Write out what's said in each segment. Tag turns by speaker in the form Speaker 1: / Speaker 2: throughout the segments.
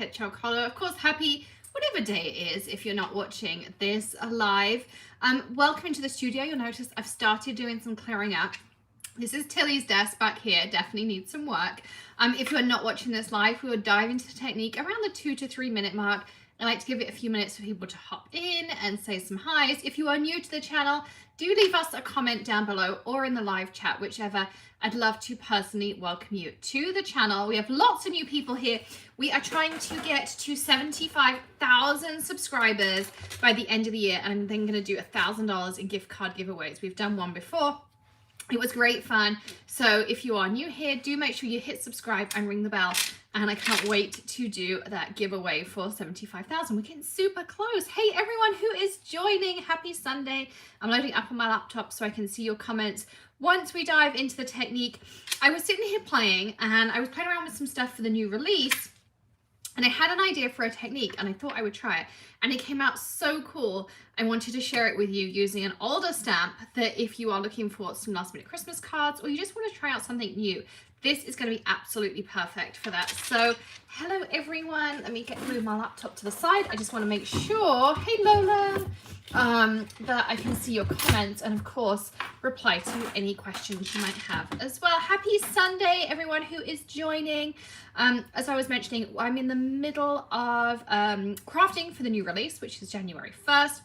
Speaker 1: Hedgehog Hollow. Of course, happy whatever day it is if you're not watching this live. Welcome into the studio. You'll notice I've started doing some clearing up. This is Tilly's desk back here. Definitely needs some work. If you're not watching this live, we will dive into the technique around the 2 to 3 minute mark. I like to give it a few minutes for people to hop in and say some highs. If you are new to the channel, do leave us a comment down below or in the live chat, whichever. I'd love to personally welcome you to the channel. We have lots of new people here. We are trying to get to 75,000 subscribers by the end of the year, and I'm then going to do $1,000 in gift card giveaways. We've done one before. It was great fun. So if you are new here, do make sure you hit subscribe and ring the bell. And I can't wait to do that giveaway for 75,000. We're getting super close. Hey, everyone who is joining, happy Sunday. I'm loading up on my laptop so I can see your comments. Once we dive into the technique, I was sitting here playing and I was playing around with some stuff for the new release. And I had an idea for a technique and I thought I would try it. And it came out so cool. I wanted to share it with you using an older stamp that if you are looking for some last minute Christmas cards or you just want to try out something new, this is going to be absolutely perfect for that. So hello everyone. Let me move my laptop to the side. I just want to make sure, hey Lola, that I can see your comments and of course reply to any questions you might have as well. Happy Sunday everyone who is joining. As I was mentioning, I'm in the middle of crafting for the new release, which is January 1st.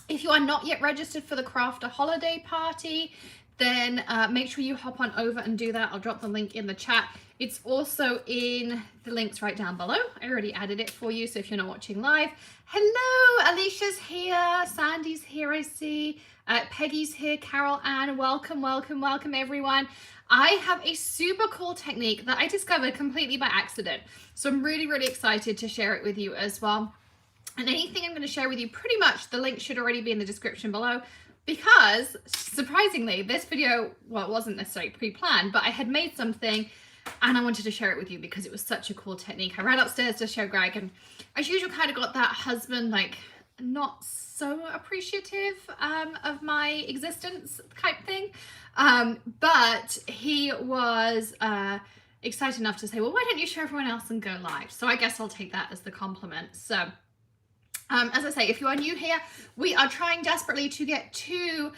Speaker 1: If you are not yet registered for the Crafter holiday party, then make sure you hop on over and do that. I'll drop the link in the chat. It's also in the links right down below. I already added it for you, so if you're not watching live. Hello, Alicia's here, Sandy's here, I see. Peggy's here, Carol Ann, welcome, welcome, welcome everyone. I have a super cool technique that I discovered completely by accident. So I'm really, really excited to share it with you as well. And anything I'm going to share with you, pretty much the link should already be in the description below. Because surprisingly, this video, well, it wasn't necessarily pre-planned, but I had made something and I wanted to share it with you because it was such a cool technique. I ran upstairs to show Greg and as usual kind of got that husband like not so appreciative of my existence type thing. But he was excited enough to say, well, why don't you show everyone else and go live? So I guess I'll take that as the compliment. So as I say, if you are new here, we are trying desperately to get to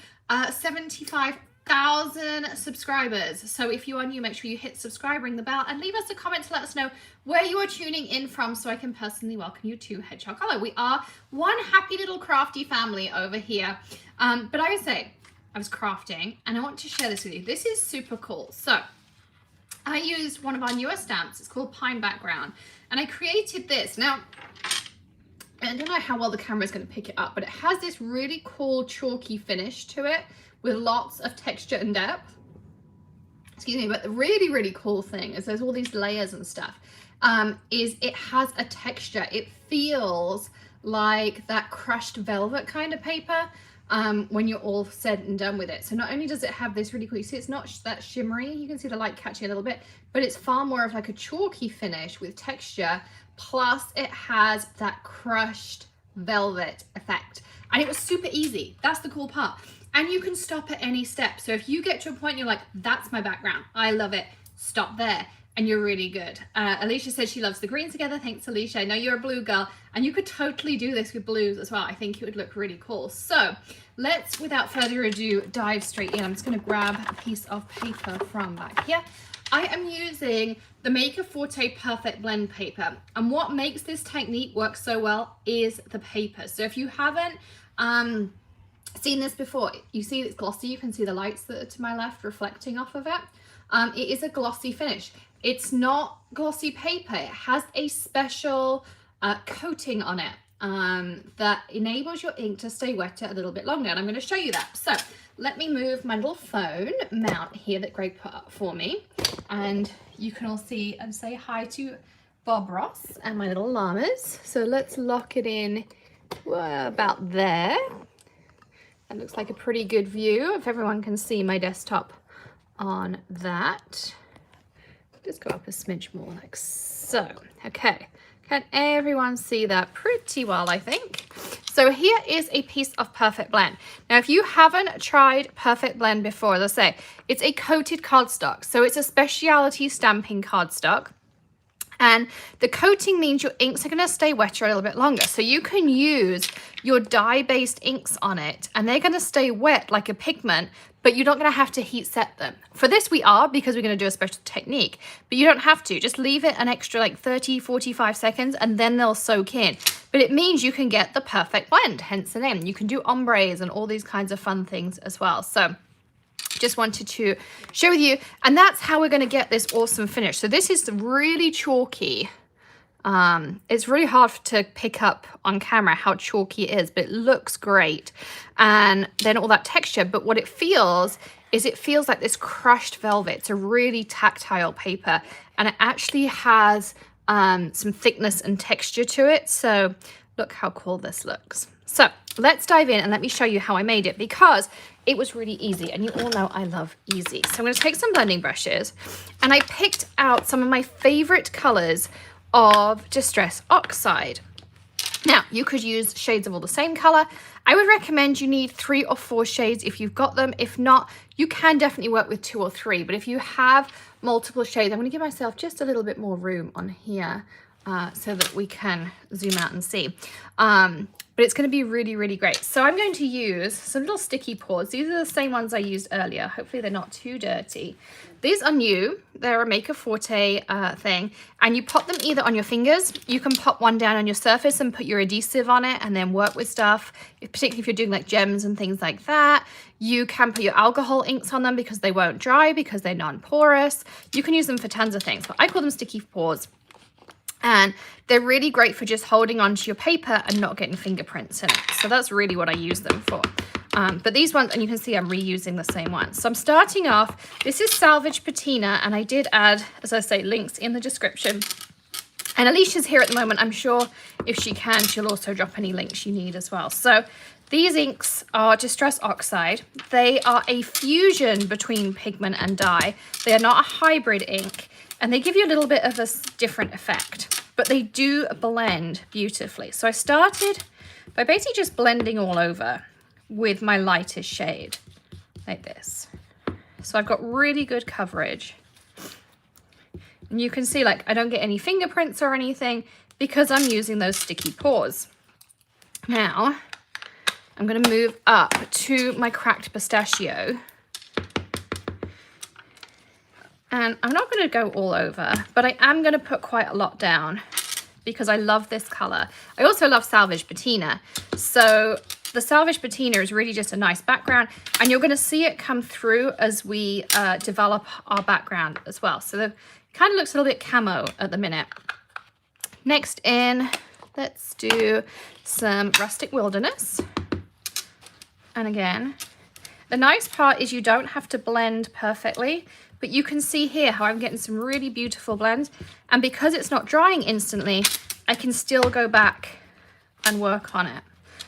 Speaker 1: 75,000 subscribers. So if you are new, make sure you hit subscribe, ring the bell, and leave us a comment to let us know where you are tuning in from so I can personally welcome you to Hedgehog Hollow. We are one happy little crafty family over here. But I would say, I was crafting, and I want to share this with you. This is super cool. So I used one of our newer stamps. It's called Pine Background, and I created this. Now, I don't know how well the camera is going to pick it up, but it has this really cool chalky finish to it with lots of texture and depth. Excuse me, but the really, really cool thing is there's all these layers and stuff, is it has a texture. It feels like that crushed velvet kind of paper when you're all said and done with it. So not only does it have this really cool, you see it's not that shimmery, you can see the light catching a little bit, but it's far more of like a chalky finish with texture. Plus it has that crushed velvet effect. And it was super easy. That's the cool part. And you can stop at any step. So if you get to a point you're like, that's my background, I love it, stop there, and you're really good. Alicia says she loves the green together. Thanks, Alicia. I know you're a blue girl, and you could totally do this with blues as well. I think it would look really cool. So let's, without further ado, dive straight in. I'm just going to grab a piece of paper from back here. I am using the Maker Forte Perfect Blend paper, and what makes this technique work so well is the paper. So if you haven't seen this before, you see it's glossy. You can see the lights that are to my left reflecting off of it. It is a glossy finish. It's not glossy paper. It has a special coating on it that enables your ink to stay wetter a little bit longer, and I'm going to show you that. So let me move my little phone mount here that Greg put up for me, and you can all see and say hi to Bob Ross and my little llamas. So let's lock it in about there. That looks like a pretty good view if everyone can see my desktop on that. Just go up a smidge more like so. Okay, can everyone see that pretty well, I think? So here is a piece of Perfect Blend. Now, if you haven't tried Perfect Blend before, as I say, it's a coated cardstock. So it's a specialty stamping cardstock. And the coating means your inks are going to stay wetter a little bit longer. So you can use your dye-based inks on it and they're going to stay wet like a pigment, but you're not going to have to heat set them. For this we are, because we're going to do a special technique, but you don't have to. Just leave it an extra like 30, 45 seconds and then they'll soak in. But it means you can get the perfect blend, hence the name. You can do ombres and all these kinds of fun things as well. So just wanted to share with you, and that's how we're going to get this awesome finish. So this is really chalky. It's really hard to pick up on camera how chalky it is, but it looks great. And then all that texture, but what it feels is it feels like this crushed velvet. It's a really tactile paper, and it actually has some thickness and texture to it. So look how cool this looks. So let's dive in and let me show you how I made it, because it was really easy, and you all know I love easy. So I'm going to take some blending brushes, and I picked out some of my favorite colors of Distress Oxide. Now, you could use shades of all the same color. I would recommend you need 3 or 4 shades if you've got them. If not, you can definitely work with 2 or 3. But if you have multiple shades, I'm going to give myself just a little bit more room on here so that we can zoom out and see. But it's going to be really, really great. So I'm going to use some little sticky paws. These are the same ones I used earlier. Hopefully they're not too dirty. These are new. They're a Maker Forte thing. And you pop them either on your fingers. You can pop one down on your surface and put your adhesive on it and then work with stuff, particularly if you're doing like gems and things like that. You can put your alcohol inks on them because they won't dry because they're non-porous. You can use them for tons of things, but I call them sticky paws. And they're really great for just holding onto your paper and not getting fingerprints in it. So that's really what I use them for. But these ones, and you can see I'm reusing the same ones. So I'm starting off, this is Salvage Patina, and I did add, as I say, links in the description. And Alicia's here at the moment. I'm sure if she can, she'll also drop any links you need as well. So these inks are Distress Oxide. They are a fusion between pigment and dye. They are not a hybrid ink. And they give you a little bit of a different effect, but they do blend beautifully. So I started by basically just blending all over with my lightest shade, like this. So I've got really good coverage. And you can see, like, I don't get any fingerprints or anything because I'm using those sticky paws. Now, I'm gonna move up to my Cracked Pistachio. And I'm not going to go all over, but I am going to put quite a lot down because I love this color. I also love Salvage Patina. So the Salvage Patina is really just a nice background, and you're going to see it come through as we develop our background as well. So it kind of looks a little bit camo at the minute. Next in, let's do some Rustic Wilderness. And again, the nice part is you don't have to blend perfectly, but you can see here how I'm getting some really beautiful blends. And because it's not drying instantly, I can still go back and work on it.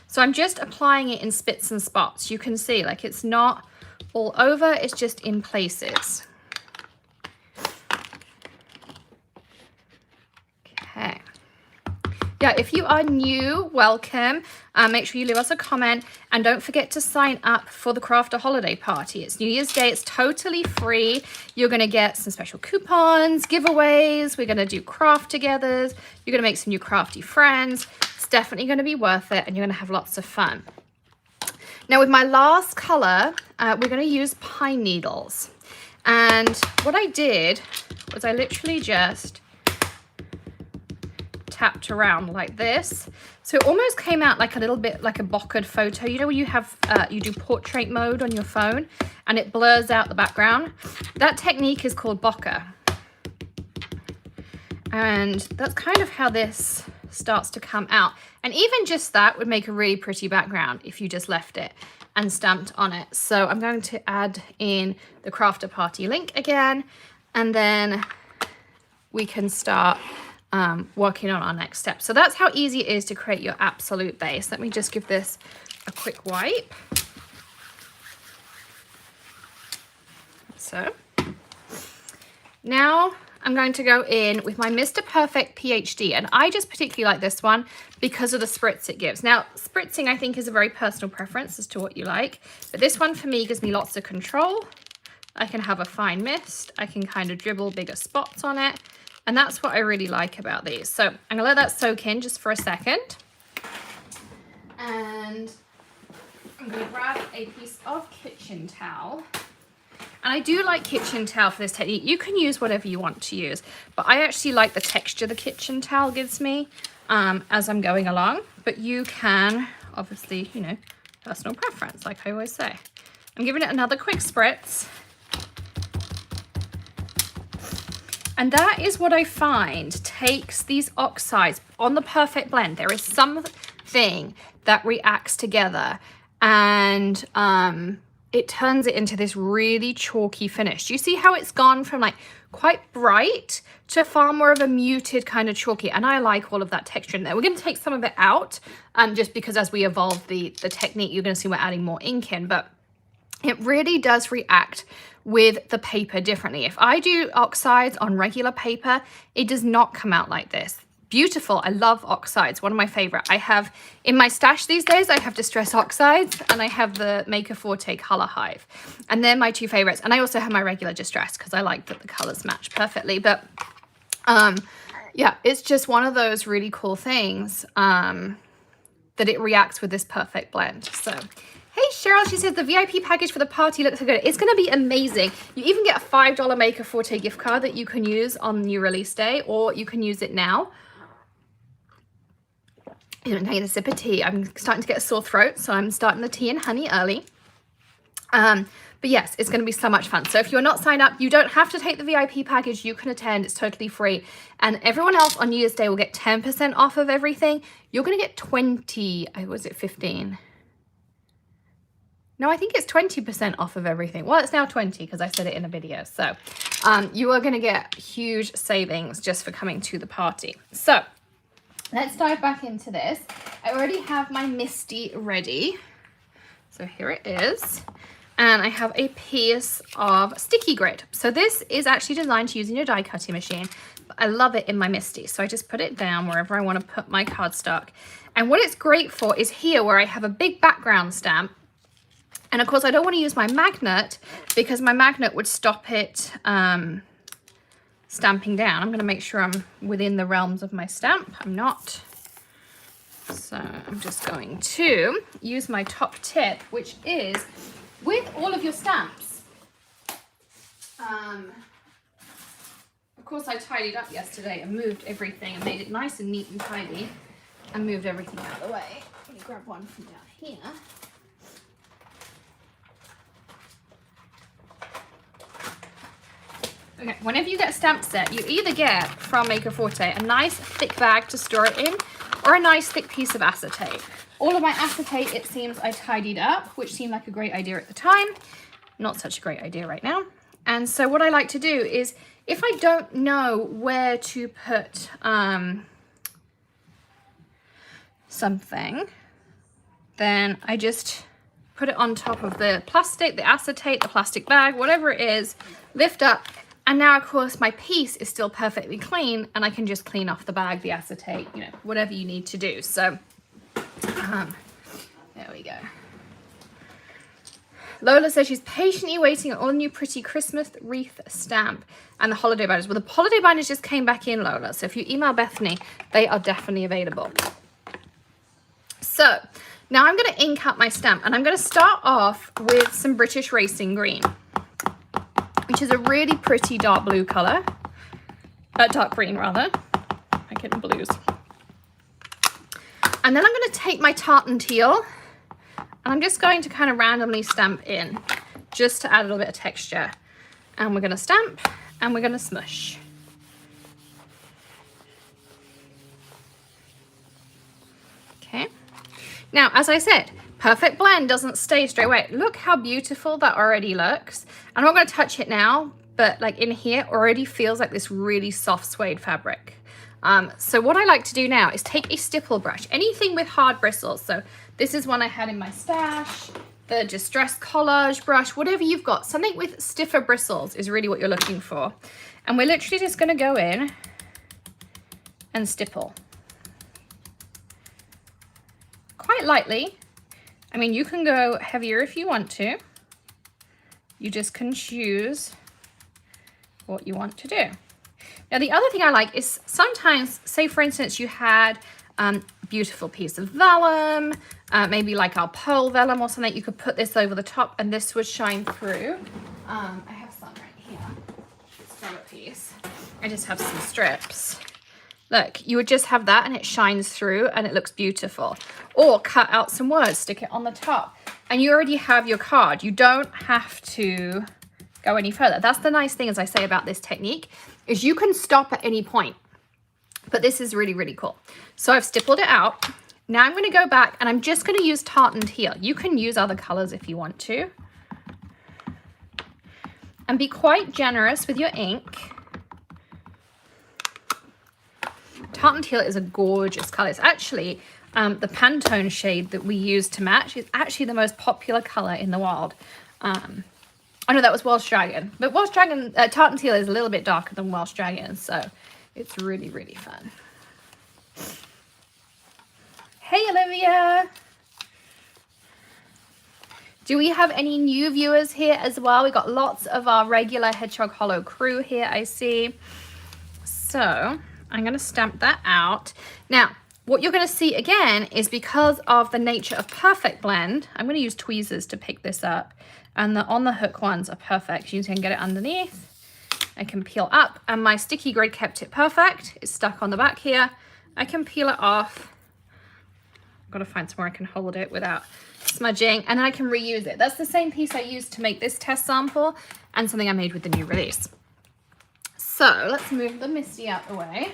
Speaker 1: So I'm just applying it in spits and spots. You can see, like, it's not all over, it's just in places. Okay. Yeah, if you are new, welcome. Make sure you leave us a comment, and don't forget to sign up for the Crafter Holiday Party. It's New Year's Day. It's totally free. You're going to get some special coupons, giveaways. We're going to do craft togethers. You're going to make some new crafty friends. It's definitely going to be worth it, and you're going to have lots of fun. Now, with my last color, we're going to use Pine Needles. And what I did was I literally just tapped around like this, so it almost came out like a little bit like a bokeh photo. You know when you have you do portrait mode on your phone and it blurs out the background? That technique is called bokeh, and that's kind of how this starts to come out. And even just that would make a really pretty background if you just left it and stamped on it. So I'm going to add in the Crafter Party link again, and then we can start working on our next step. So that's how easy it is to create your absolute base. Let me just give this a quick wipe. So now I'm going to go in with my Mr. Perfect PhD, and I just particularly like this one because of the spritz it gives. Now, spritzing I think is a very personal preference as to what you like, but this one for me gives me lots of control. I can have a fine mist. I can kind of dribble bigger spots on it. And that's what I really like about these. So I'm gonna let that soak in just for a second. And I'm gonna grab a piece of kitchen towel. And I do like kitchen towel for this technique. You can use whatever you want to use, but I actually like the texture the kitchen towel gives me as I'm going along. But you can, obviously, you know, personal preference, like I always say. I'm giving it another quick spritz. And that is what I find takes these oxides on the perfect blend. There is something that reacts together and it turns it into this really chalky finish. Do you see how it's gone from like quite bright to far more of a muted kind of chalky? And I like all of that texture in there. We're going to take some of it out just because as we evolve the technique, you're going to see we're adding more ink in, but it really does react with the paper differently. If I do oxides on regular paper, it does not come out like this. Beautiful. I love oxides. One of my favorite. I have in my stash these days, I have Distress Oxides and I have the Maker Forte Color Hive. And they're my two favorites. And I also have my regular Distress because I like that the colors match perfectly. But yeah, it's just one of those really cool things that it reacts with this perfect blend. So hey, Cheryl, she says the VIP package for the party looks so good. It's going to be amazing. You even get a $5 Maker Forte gift card that you can use on new release day, or you can use it now. I'm taking a sip of tea. I'm starting to get a sore throat, so I'm starting the tea and honey early. But yes, it's going to be so much fun. So if you're not signed up, you don't have to take the VIP package. You can attend. It's totally free. And everyone else on New Year's Day will get 10% off of everything. You're going to get 20, was it 15? No, I think it's 20% off of everything. Well, it's now 20 because I said it in a video. So you are going to get huge savings just for coming to the party. So let's dive back into this. I already have my Misty ready. So here it is. And I have a piece of sticky grid. So this is actually designed to use in your die cutting machine. But I love it in my Misty. So I just put it down wherever I want to put my cardstock. And what it's great for is here where I have a big background stamp. And of course, I don't want to use my magnet because my magnet would stop it stamping down. I'm going to make sure I'm within the realms of my stamp. I'm not. So I'm just going to use my top tip, which is with all of your stamps. Of course, I tidied up yesterday and moved everything and made it nice and neat and tidy and moved everything out of the way. Let me grab one from down here. Okay, whenever you get a stamp set, you either get from Maker Forte a nice thick bag to store it in or a nice thick piece of acetate. All of my acetate, it seems I tidied up, which seemed like a great idea at the time. Not such a great idea right now. And so what I like to do is, if I don't know where to put something, then I just put it on top of the plastic, the acetate, the plastic bag, whatever it is, lift up. And now, of course, my piece is still perfectly clean and I can just clean off the bag, the acetate, you know, whatever you need to do. So, there we go. Lola says she's patiently waiting on all the new pretty Christmas wreath stamp and the holiday binders. Well, the holiday binders just came back in, Lola. So if you email Bethany, they are definitely available. So now I'm going to ink up my stamp and I'm going to start off with some British Racing Green, which is a really pretty dark blue color, dark green rather. I get blues. And then I'm going to take my tartan teal and I'm just going to kind of randomly stamp in just to add a little bit of texture. And we're going to stamp and we're going to smush. Okay. Now, as I said, perfect blend doesn't stay straight away. Look how beautiful that already looks. I'm not going to touch it now, but like in here already feels like this really soft suede fabric. So what I like to do now is take a stipple brush, anything with hard bristles. So this is one I had in my stash, the Distress Collage brush, whatever you've got. Something with stiffer bristles is really what you're looking for. And we're literally just going to go in and stipple. Quite lightly. I mean, you can go heavier if you want to. You just can choose what you want to do. Now, the other thing I like is sometimes, say for instance, you had beautiful piece of vellum, maybe like our pearl vellum or something, you could put this over the top and this would shine through. I have some right here. Let's grab a piece. I just have some strips. Look, you would just have that and it shines through and it looks beautiful. Or cut out some words, stick it on the top, and you already have your card. You don't have to go any further. That's the nice thing, as I say, about this technique, is you can stop at any point. But this is really, really cool. So I've stippled it out. Now I'm going to go back and I'm just going to use tartan teal. You can use other colors if you want to. And be quite generous with your ink. Tartan teal is a gorgeous color. It's actually the Pantone shade that we use to match. It's actually the most popular color in the world. I know that was Welsh Dragon, but Welsh Dragon, Tartan teal is a little bit darker than Welsh Dragon, so it's really, really fun. Hey, Olivia. Do we have any new viewers here as well? We got lots of our regular Hedgehog Hollow crew here, I see. So I'm going to stamp that out. Now, what you're going to see again is because of the nature of perfect blend, I'm going to use tweezers to pick this up. And the on the hook ones are perfect. You can get it underneath. I can peel up, and my sticky grid kept it perfect. It's stuck on the back here. I can peel it off. I've got to find somewhere I can hold it without smudging, and then I can reuse it. That's the same piece I used to make this test sample and something I made with the new release. So let's move the Misty out the way.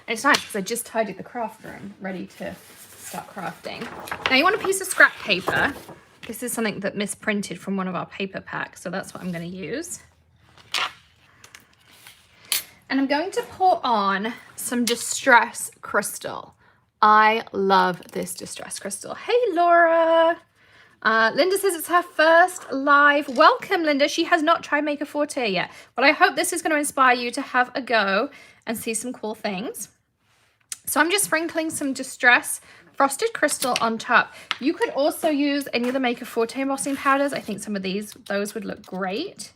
Speaker 1: And it's nice because I just tidied the craft room, ready to start crafting. Now you want a piece of scrap paper. This is something that misprinted from one of our paper packs, so that's what I'm going to use. And I'm going to pour on some Distress Crystal. I love this Distress Crystal. Hey, Laura. Linda says it's her first live. Welcome, Linda. She has not tried Make a Forte yet, but I hope this is going to inspire you to have a go and see some cool things. So I'm just sprinkling some Distress Frosted Crystal on top. You could also use any of the Make a Forte embossing powders. I think some of those would look great.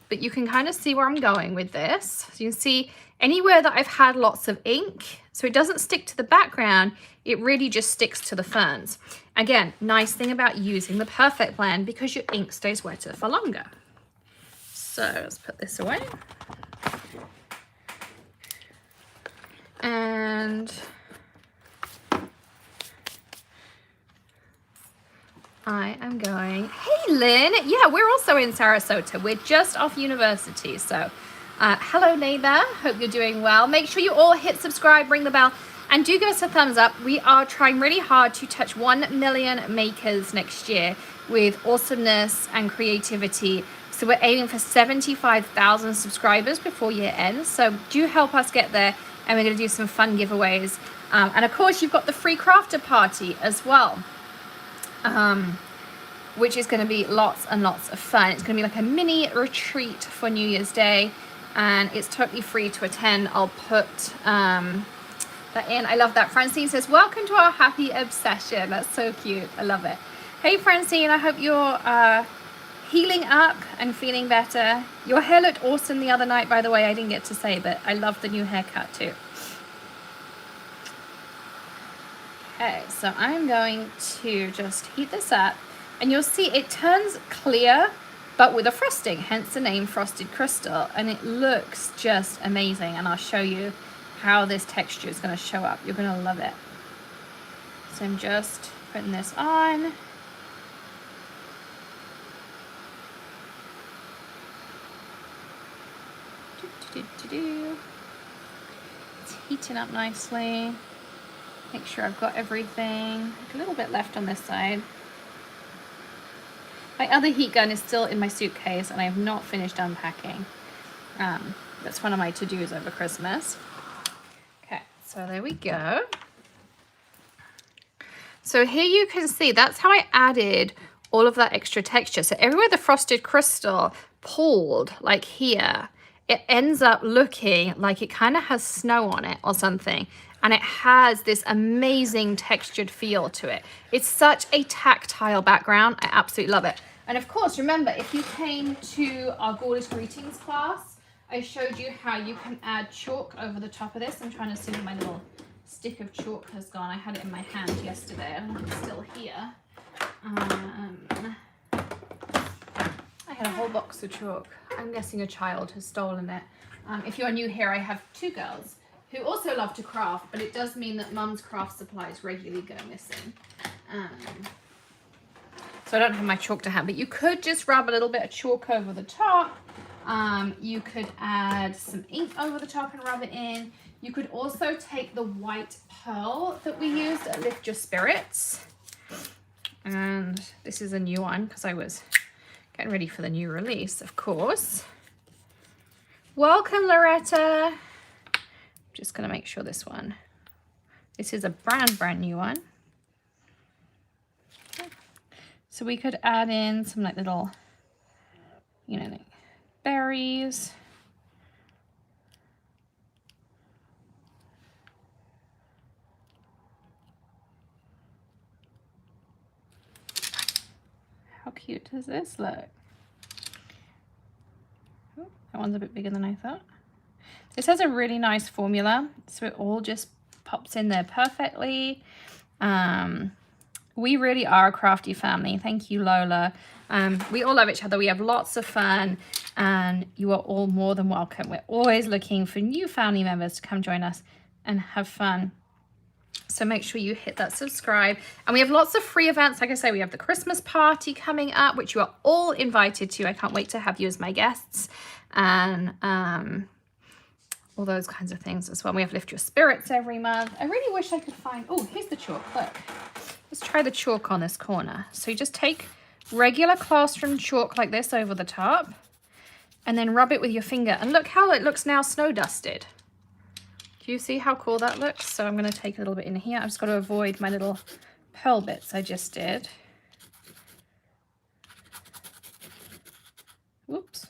Speaker 1: But you can kind of see where I'm going with this. So you can see anywhere that I've had lots of ink, so it doesn't stick to the background, it really just sticks to the ferns. Again, nice thing about using the perfect blend, because your ink stays wetter for longer. So let's put this away. And I am going, hey Lynn, yeah, we're also in Sarasota. We're just off university, so hello neighbor, hope you're doing well. Make sure you all hit subscribe, ring the bell, and do give us a thumbs up. We are trying really hard to touch 1 million makers next year with awesomeness and creativity. So we're aiming for 75,000 subscribers before year ends. So do help us get there, and we're going to do some fun giveaways. And of course, you've got the free crafter party as well. Which is going to be lots and lots of fun. It's going to be like a mini retreat for New Year's Day, and it's totally free to attend. I'll put that in. I love that. Francine says, welcome to our happy obsession. That's so cute. I love it. Hey Francine, I hope you're healing up and feeling better. Your hair looked awesome the other night, by the way. I didn't get to say, but I love the new haircut too. Okay, so I'm going to just heat this up, and you'll see it turns clear, but with a frosting, hence the name Frosted Crystal, and it looks just amazing, and I'll show you how this texture is going to show up. You're going to love it. So I'm just putting this on. It's heating up nicely. Make sure I've got everything. A little bit left on this side. My other heat gun is still in my suitcase, and I have not finished unpacking. That's one of my to-dos over Christmas. Okay, so there we go. So here you can see, that's how I added all of that extra texture. So everywhere the Frosted Crystal pulled, like here, it ends up looking like it kind of has snow on it or something. And it has this amazing textured feel to it. It's such a tactile background. I absolutely love it. And of course, remember, if you came to our Gorgeous Greetings class I showed you how you can add chalk over the top of this. I'm trying to see where my little stick of chalk has gone. I had it in my hand yesterday. I don't know if it's still here. I had a whole box of chalk. I'm guessing a child has stolen it. If you're new here, I have 2 girls who also love to craft, but it does mean that mum's craft supplies regularly go missing. So I don't have my chalk to hand, but you could just rub a little bit of chalk over the top. You could add some ink over the top and rub it in. You could also take the white pearl that we used at Lift Your Spirits. And this is a new one because I was getting ready for the new release, of course. Welcome, Loretta. Just going to make sure this is a brand new one. Okay. So we could add in some like little, you know, like berries. How cute does this look? Oh, that one's a bit bigger than I thought. This has a really nice formula, so it all just pops in there perfectly. We really are a crafty family. Thank you, Lola. We all love each other. We have lots of fun, and you are all more than welcome. We're always looking for new family members to come join us and have fun. So make sure you hit that subscribe. And we have lots of free events. Like I say, we have the Christmas party coming up, which you are all invited to. I can't wait to have you as my guests. And all those kinds of things as well. We have Lift Your Spirits every month. I really wish I could find, oh, here's the chalk, look. Let's try the chalk on this corner. So you just take regular classroom chalk like this over the top and then rub it with your finger. And look how it looks now snow dusted. Do you see how cool that looks? So I'm going to take a little bit in here. I've just got to avoid my little pearl bits I just did. Whoops.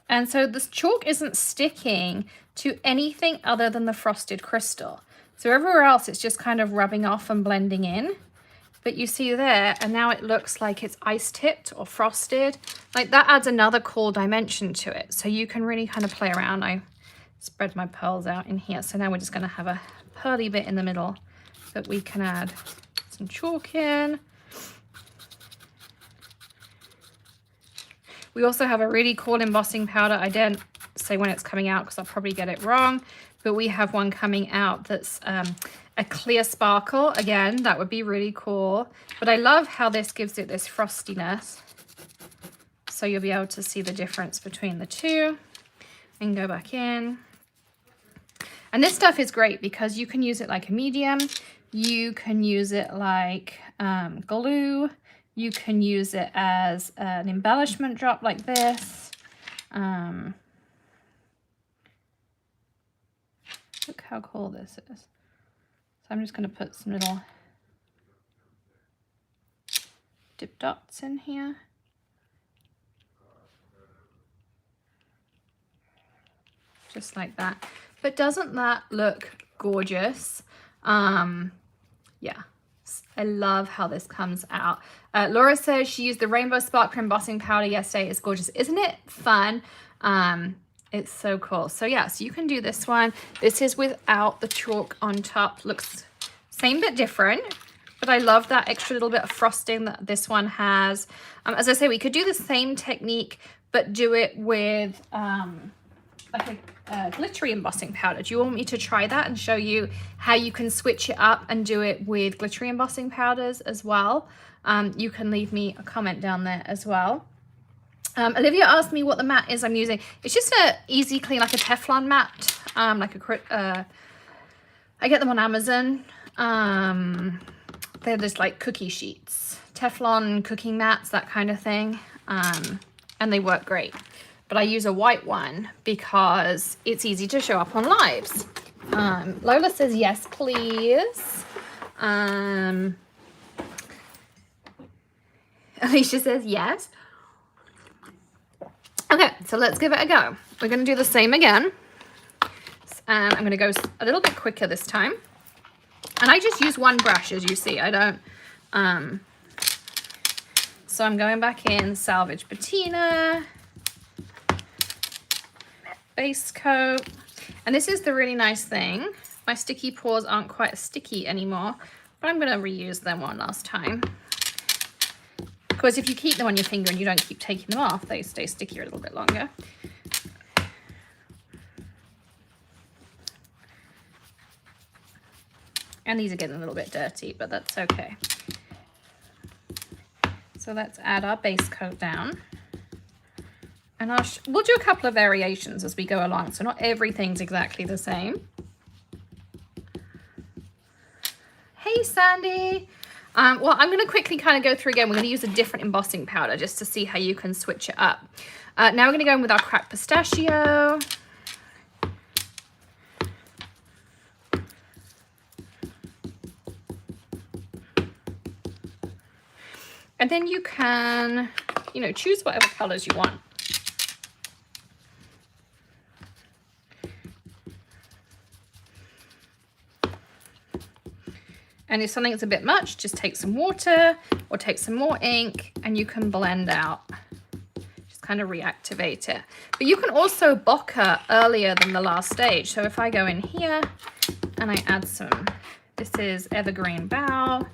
Speaker 1: And so this chalk isn't sticking to anything other than the frosted crystal. So everywhere else it's just kind of rubbing off and blending in. But you see there, and now it looks like it's ice tipped or frosted. Like that adds another cool dimension to it. So you can really kind of play around. I spread my pearls out in here. So now we're just going to have a pearly bit in the middle that we can add some chalk in. We also have a really cool embossing powder. I didn't say when it's coming out because I'll probably get it wrong, but we have one coming out that's a clear sparkle. Again, that would be really cool. But I love how this gives it this frostiness. So you'll be able to see the difference between the two. And go back in. And this stuff is great because you can use it like a medium. You can use it like glue. You can use it as an embellishment drop like this. Look how cool this is. So I'm just going to put some little dip dots in here. Just like that. But doesn't that look gorgeous? Yeah. I love how this comes out. Laura says she used the Rainbow Sparkler embossing powder yesterday. It's gorgeous. Isn't it fun? It's so cool. So yeah, so you can do this one. This is without the chalk on top. Looks same but different. But I love that extra little bit of frosting that this one has. As I say, we could do the same technique, but do it with like a glittery embossing powder. Do you want me to try that and show you how you can switch it up and do it with glittery embossing powders as well? You can leave me a comment down there as well. Olivia asked me what the mat is I'm using. It's just a easy clean, like a Teflon mat, I get them on Amazon. They're just like cookie sheets, Teflon cooking mats, that kind of thing, and they work great. But I use a white one because it's easy to show up on lives. Lola says yes, please. Alicia says yes. Okay, so let's give it a go. We're going to do the same again. And I'm going to go a little bit quicker this time. And I just use one brush, as you see. I don't... So I'm going back in, Salvage Patina. base coat. And this is the really nice thing. My sticky paws aren't quite as sticky anymore, but I'm gonna reuse them one last time. Because if you keep them on your finger and you don't keep taking them off, they stay sticky a little bit longer. And these are getting a little bit dirty, but that's okay. So let's add our base coat down. And we'll do a couple of variations as we go along, so not everything's exactly the same. Hey, Sandy. Well, I'm going to quickly kind of go through again. We're going to use a different embossing powder just to see how you can switch it up. Now we're going to go in with our cracked pistachio. And then you can, you know, choose whatever colors you want. And if something's a bit much, just take some water or take some more ink and you can blend out. Just kind of reactivate it. But you can also bokeh earlier than the last stage. So if I go in here and I add some, this is Evergreen Bough.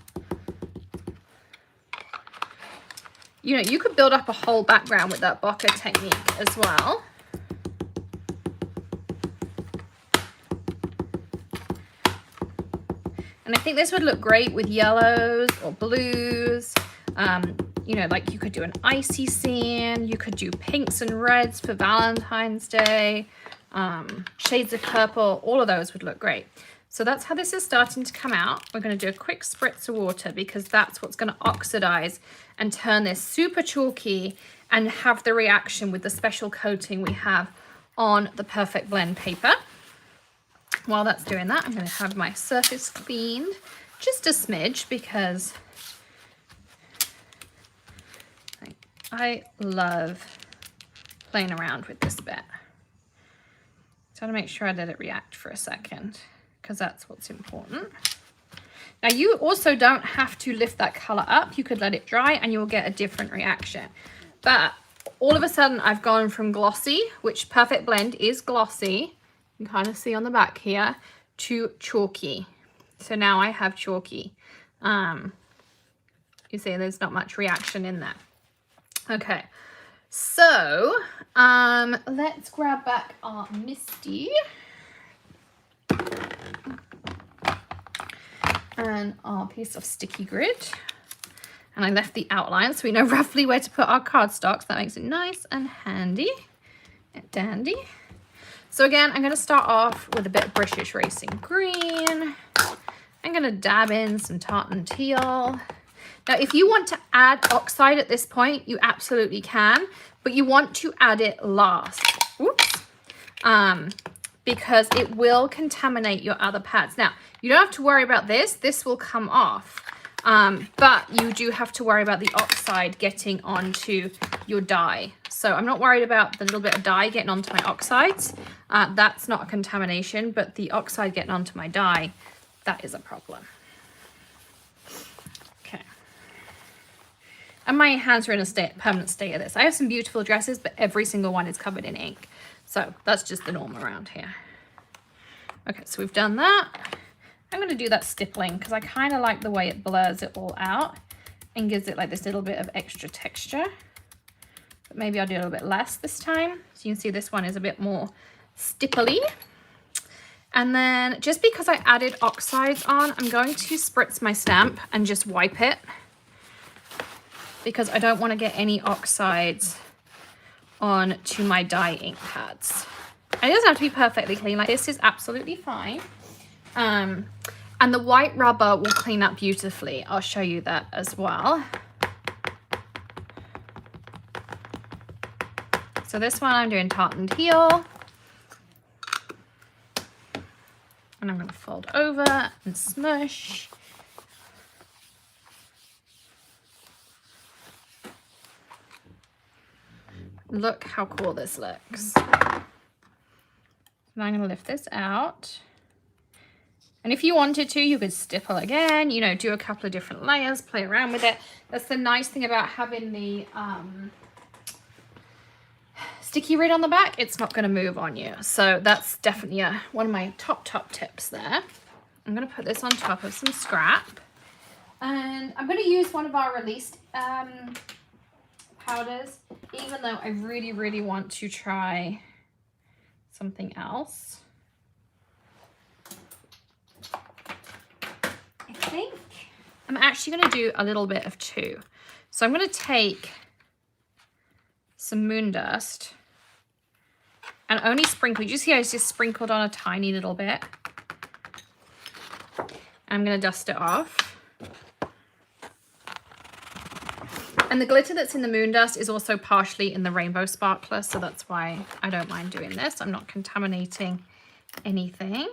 Speaker 1: You know, you could build up a whole background with that bokeh technique as well. And I think this would look great with yellows or blues. You know, like you could do an icy scene. You could do pinks and reds for Valentine's Day. Shades of purple, all of those would look great. So that's how this is starting to come out. We're going to do a quick spritz of water because that's what's going to oxidize and turn this super chalky and have the reaction with the special coating we have on the Perfect Blend paper. While that's doing that, I'm going to have my surface cleaned just a smidge because I love playing around with this bit. So I want to make sure I let it react for a second because that's what's important. Now you also don't have to lift that color up. You could let it dry and you'll get a different reaction. But all of a sudden I've gone from glossy, which Perfect Blend is glossy, you can kind of see on the back here, to chalky. So now I have chalky. You see there's not much reaction in there. Okay, so let's grab back our Misty and our piece of sticky grid. And I left the outline so we know roughly where to put our cardstock. So that makes it nice and handy and dandy. So again, I'm going to start off with a bit of British Racing Green. I'm going to dab in some tartan teal. Now, if you want to add oxide at this point, you absolutely can, but you want to add it last. Oops. Because it will contaminate your other pads. Now, you don't have to worry about this. This will come off. But you do have to worry about the oxide getting onto your dye. So I'm not worried about the little bit of dye getting onto my oxides. That's not a contamination, but the oxide getting onto my dye, that is a problem. Okay. And my hands are in a permanent state of this. I have some beautiful dresses, but every single one is covered in ink. So that's just the norm around here. Okay, so we've done that. I'm going to do that stippling because I kind of like the way it blurs it all out and gives it like this little bit of extra texture. But maybe I'll do a little bit less this time. So you can see this one is a bit more stipply. And then just because I added oxides on, I'm going to spritz my stamp and just wipe it because I don't want to get any oxides on to my dye ink pads. And it doesn't have to be perfectly clean. Like this is absolutely fine. And the white rubber will clean up beautifully. I'll show you that as well. So this one I'm doing tartan teal. And I'm going to fold over and smush. Look how cool this looks. And I'm going to lift this out. And if you wanted to, you could stipple again, you know, do a couple of different layers, play around with it. That's the nice thing about having the sticky rid on the back, it's not going to move on you. So that's definitely one of my top tips there. I'm going to put this on top of some scrap. And I'm going to use one of our released powders, even though I really want to try something else. I think I'm actually going to do a little bit of two. So I'm going to take some moon dust and only sprinkle. You see, I just sprinkled on a tiny little bit. I'm going to dust it off. And the glitter that's in the moon dust is also partially in the rainbow sparkler, so that's why I don't mind doing this. I'm not contaminating anything.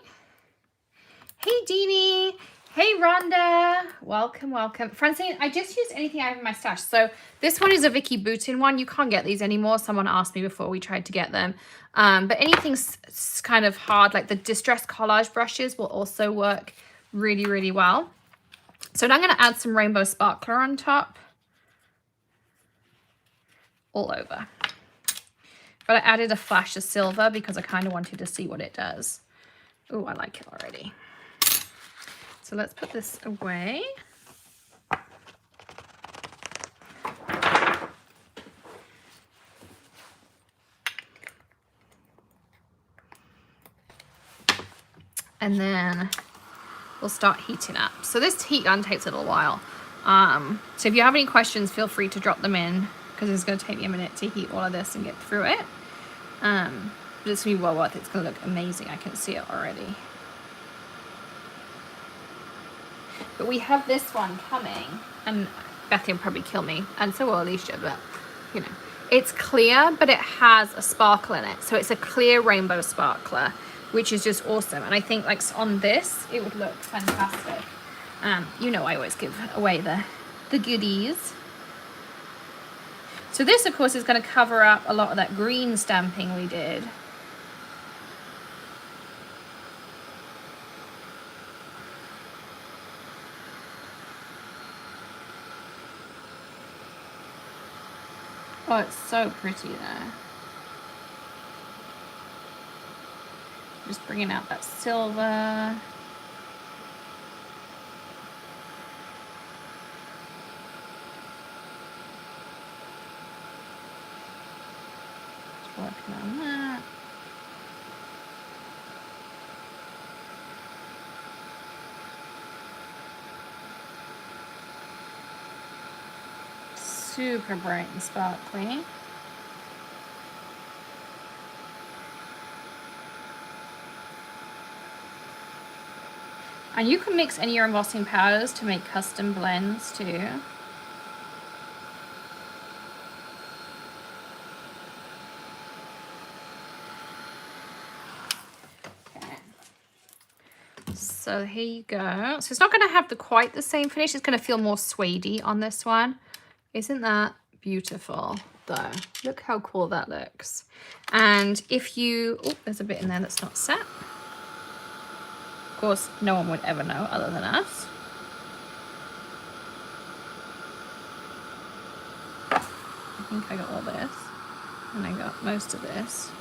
Speaker 1: Hey, Deanie. Hey, Rhonda. Welcome. Francine, I just used anything I have in my stash. So this one is a Vicky Boutin one. You can't get these anymore. Someone asked me before we tried to get them. But anything's kind of hard, like the distressed collage brushes will also work really well. So now I'm going to add some rainbow sparkler on top. All over. But I added a flash of silver because I kind of wanted to see what it does. Oh, I like it already. So let's put this away. And then we'll start heating up. So this heat gun takes a little while. So if you have any questions, feel free to drop them in, because it's going to take me a minute to heat all of this and get through it. But it's going to be well worth it. It's going to look amazing. I can see it already. But we have this one coming, and Bethy will probably kill me, and so will Alicia, but you know. It's clear, but it has a sparkle in it. So it's a clear rainbow sparkler, which is just awesome. And I think like on this, it would look fantastic. You know, I always give away the goodies. So this, of course, is going to cover up a lot of that green stamping we did. Oh, it's so pretty there. Just bringing out that silver. Working on that. Super bright and sparkly. And you can mix any of your embossing powders to make custom blends too. So here you go. So it's not going to have quite the same finish. It's going to feel more suede-y on this one. Isn't that beautiful though? Look how cool that looks. And if you, oh, there's a bit in there that's not set. Of course, no one would ever know other than us. I think I got all this, and I got most of this.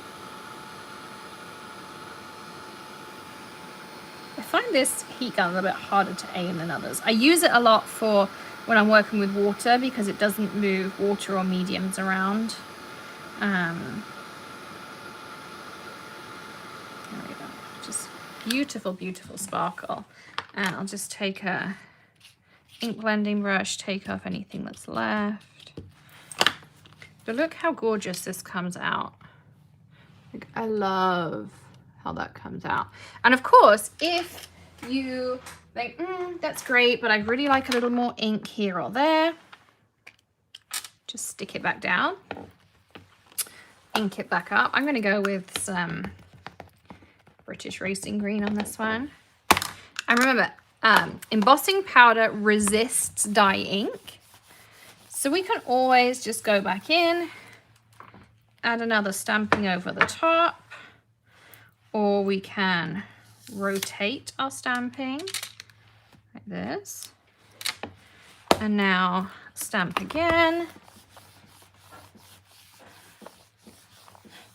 Speaker 1: I find this heat gun a little bit harder to aim than others. I use it a lot for when I'm working with water because it doesn't move water or mediums around. There we go. Just beautiful, beautiful sparkle. And I'll just take a ink blending brush, take off anything that's left. But look how gorgeous this comes out. Like, I love how that comes out. And of course, if you think, that's great, but I'd really like a little more ink here or there, just stick it back down, ink it back up. I'm going to go with some British Racing Green on this one. And remember, embossing powder resists dye ink, so we can always just go back in, add another stamping over the top, or we can rotate our stamping like this. And now stamp again.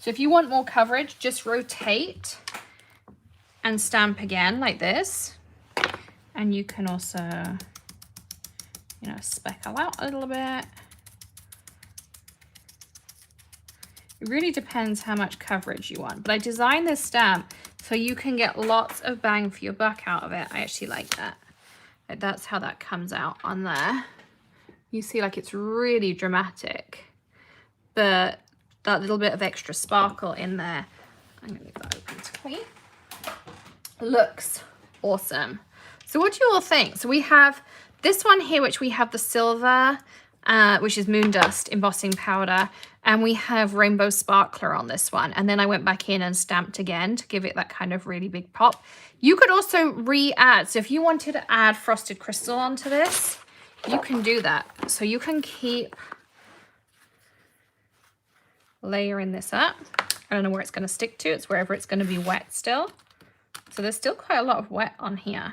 Speaker 1: So if you want more coverage, just rotate and stamp again like this. And you can also, you know, speckle out a little bit. It really depends how much coverage you want. But I designed this stamp so you can get lots of bang for your buck out of it. I actually like that. Like that's how that comes out on there. You see, like, it's really dramatic. But that little bit of extra sparkle in there, I'm gonna leave that open to clean, looks awesome. So what do you all think? So we have this one here, which we have the silver, which is moon dust embossing powder, and we have rainbow sparkler on this one. And then I went back in and stamped again to give it that kind of really big pop. You could also re-add, so if you wanted to add frosted crystal onto this, you can do that. So you can keep layering this up. I don't know where it's going to stick to. It's wherever it's going to be wet still. So there's still quite a lot of wet on here.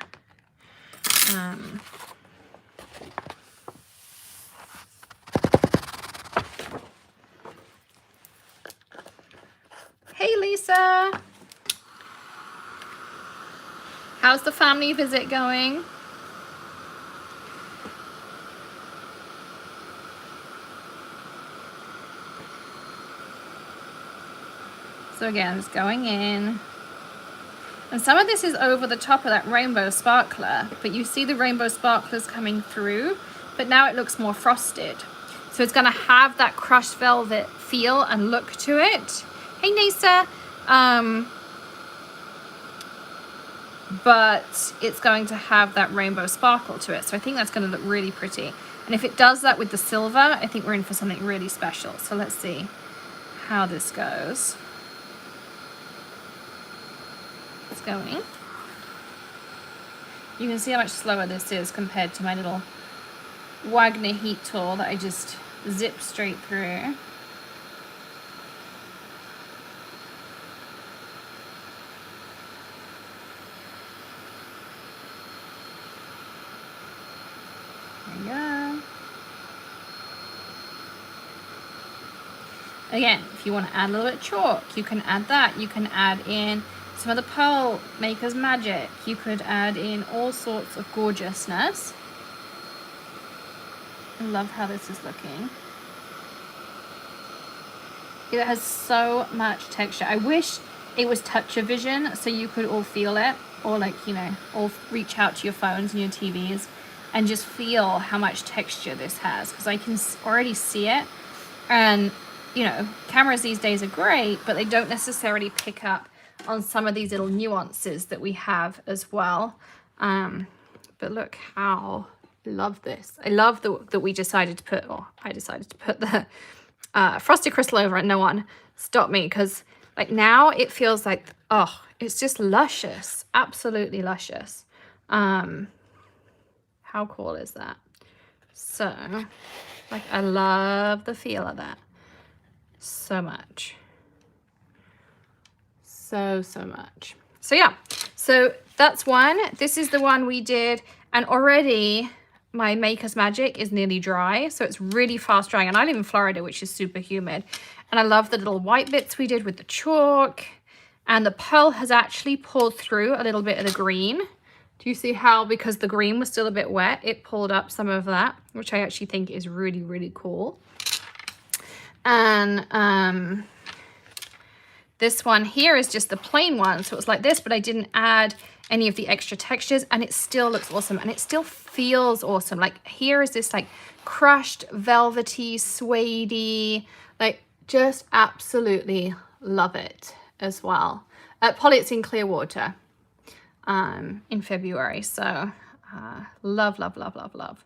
Speaker 1: Hey, Lisa. How's the family visit going? So again, it's going in. And some of this is over the top of that rainbow sparkler, but you see the rainbow sparklers coming through, but now it looks more frosted. So it's gonna have that crushed velvet feel and look to it. Hey, Nisa. But it's going to have that rainbow sparkle to it. So I think that's gonna look really pretty. And if it does that with the silver, I think we're in for something really special. So let's see how this goes. It's going. You can see how much slower this is compared to my little Wagner heat tool that I just zip straight through. There you go. Again, if you want to add a little bit of chalk, you can add that. You can add in some of the Pearl Maker's Magic. You could add in all sorts of gorgeousness. I love how this is looking. It has so much texture. I wish it was touch-o-vision so you could all feel it, or like, you know, all reach out to your phones and your TVs and just feel how much texture this has, because I can already see it. And, you know, cameras these days are great, but they don't necessarily pick up on some of these little nuances that we have as well. But look how, I love this. I love that we decided to put, or I decided to put the frosted crystal over and no one stopped me, because like now it feels like, oh, it's just luscious, absolutely luscious. How cool is that? So like, I love the feel of that so much. So much. So yeah, so that's one. This is the one we did, and already my Maker's Magic is nearly dry, so it's really fast drying. And I live in Florida, which is super humid, and I love the little white bits we did with the chalk, and the pearl has actually pulled through a little bit of the green. Do you see how, because the green was still a bit wet, it pulled up some of that, which I actually think is really, really cool. And this one here is just the plain one, so it's like this, but I didn't add any of the extra textures, and it still looks awesome, and it still feels awesome. Like, here is this like crushed, velvety, suede-y, like, just absolutely love it as well. Polly, it's in Clearwater in February, so love, love, love, love, love.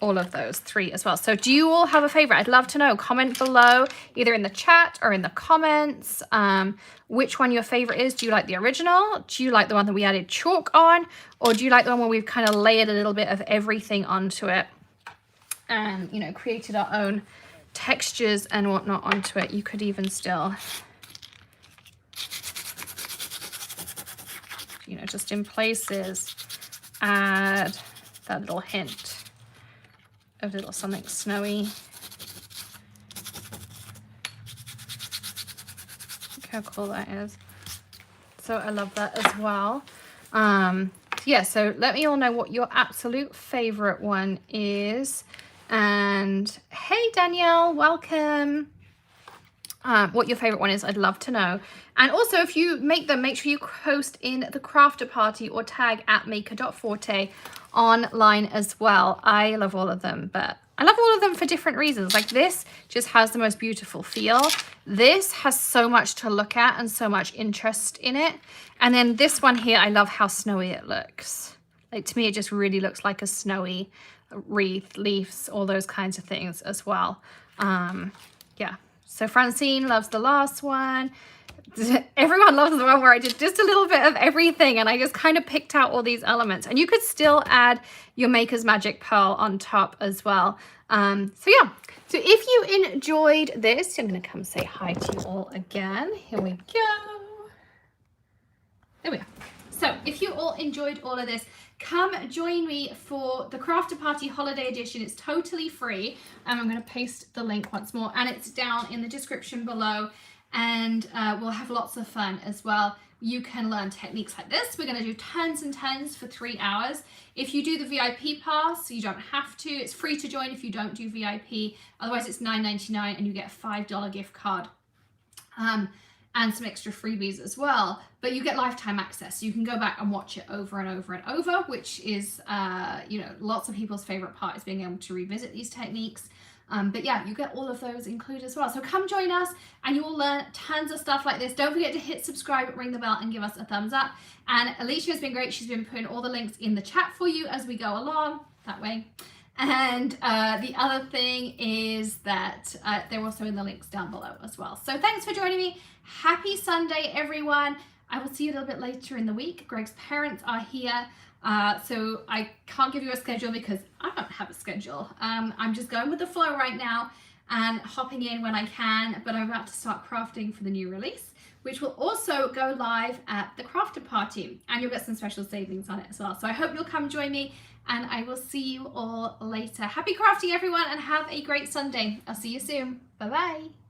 Speaker 1: All of those three as well. So do you all have a favorite? I'd love to know. Comment below, either in the chat or in the comments, which one your favorite is. Do you like the original? Do you like the one that we added chalk on? Or do you like the one where we've kind of layered a little bit of everything onto it and, you know, created our own textures and whatnot onto it? You could even still, you know, just in places, add that little hint of little something snowy. how cool that is. So I love that as well. Yeah, so let me all know what your absolute favorite one is. And hey, Danielle, welcome. What your favorite one is, I'd love to know. And also, if you make them, make sure you post in the crafter party or tag at maker.forte online as well. I love all of them, but I love all of them for different reasons. Like this just has the most beautiful feel. This has so much to look at and so much interest in it. And then this one here, I love how snowy it looks. Like to me, it just really looks like a snowy wreath, leaves, all those kinds of things as well. Yeah. So Francine loves the last one. Everyone loves the one where I did just a little bit of everything and I just kind of picked out all these elements. And you could still add your Maker's Magic Pearl on top as well. So yeah, so if you enjoyed this, I'm going to come say hi to you all again. Here we go. There we go. So if you all enjoyed all of this, come join me for the Crafter Party Holiday Edition. It's totally free. I'm going to paste the link once more and it's down in the description below. And we'll have lots of fun as well. You can learn techniques like this. We're going to do tons and tons for 3 hours. If you do the VIP pass, you don't have to. It's free to join if you don't do VIP. Otherwise, it's $9.99 and you get a $5 gift card. And some extra freebies as well, but you get lifetime access. So you can go back and watch it over and over and over, which is, you know, lots of people's favorite part is being able to revisit these techniques. But yeah, you get all of those included as well. So come join us and you will learn tons of stuff like this. Don't forget to hit subscribe, ring the bell and give us a thumbs up. And Alicia has been great. She's been putting all the links in the chat for you as we go along that way. And the other thing is that they're also in the links down below as well. So thanks for joining me. Happy Sunday, everyone. I will see you a little bit later in the week. Greg's parents are here. So I can't give you a schedule because I don't have a schedule. I'm just going with the flow right now and hopping in when I can, but I'm about to start crafting for the new release, which will also go live at the Crafter Party, and you'll get some special savings on it as well. So I hope you'll come join me, and I will see you all later. Happy crafting, everyone, and have a great Sunday. I'll see you soon. Bye-bye.